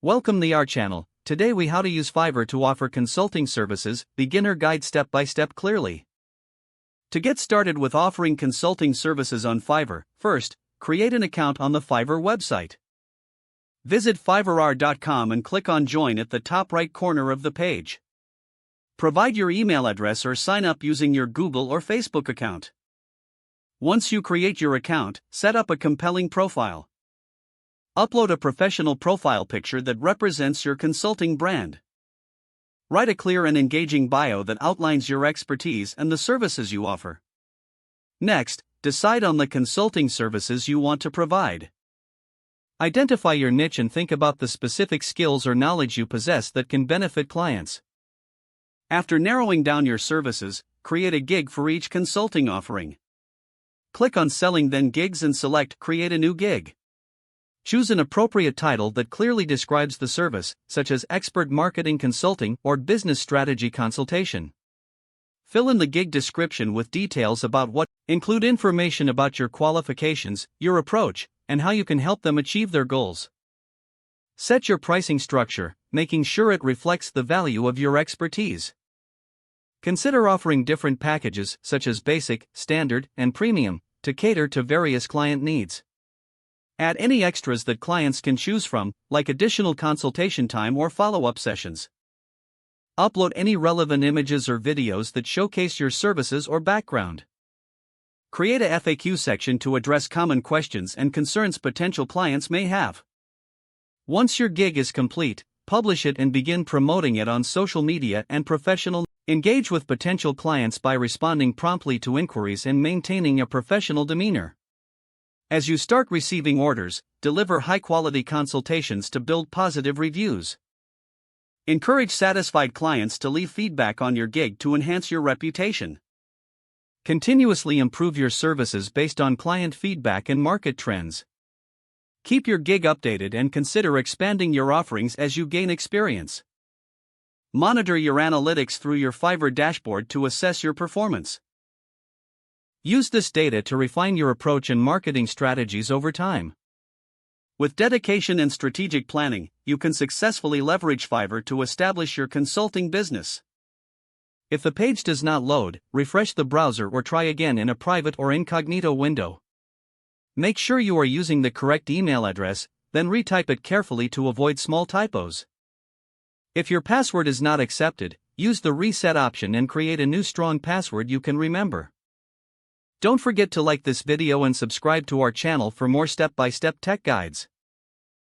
Welcome to our channel. Today we how to use Fiverr to offer consulting services, beginner guide step by step clearly. To get started with offering consulting services on Fiverr, first, create an account on the Fiverr website. Visit fiverr.com and click on join at the top right corner of the page. Provide your email address or sign up using your Google or Facebook account. Once you create your account, set up a compelling profile. Upload a professional profile picture that represents your consulting brand. Write a clear and engaging bio that outlines your expertise and the services you offer. Next, decide on the consulting services you want to provide. Identify your niche and think about the specific skills or knowledge you possess that can benefit clients. After narrowing down your services, create a gig for each consulting offering. Click on Selling then Gigs and select Create a new gig. Choose an appropriate title that clearly describes the service, such as Expert Marketing Consulting or Business Strategy Consultation. Fill in the gig description with details about what, include information about your qualifications, your approach, and how you can help them achieve their goals. Set your pricing structure, making sure it reflects the value of your expertise. Consider offering different packages, such as Basic, Standard, and Premium, to cater to various client needs. Add any extras that clients can choose from, like additional consultation time or follow-up sessions. Upload any relevant images or videos that showcase your services or background. Create a FAQ section to address common questions and concerns potential clients may have. Once your gig is complete, publish it and begin promoting it on social media and professional. Engage with potential clients by responding promptly to inquiries and maintaining a professional demeanor. As you start receiving orders, deliver high-quality consultations to build positive reviews. Encourage satisfied clients to leave feedback on your gig to enhance your reputation. Continuously improve your services based on client feedback and market trends. Keep your gig updated and consider expanding your offerings as you gain experience. Monitor your analytics through your Fiverr dashboard to assess your performance. Use this data to refine your approach and marketing strategies over time. With dedication and strategic planning, you can successfully leverage Fiverr to establish your consulting business. If the page does not load, refresh the browser or try again in a private or incognito window. Make sure you are using the correct email address, then retype it carefully to avoid small typos. If your password is not accepted, use the reset option and create a new strong password you can remember. Don't forget to like this video and subscribe to our channel for more step-by-step tech guides.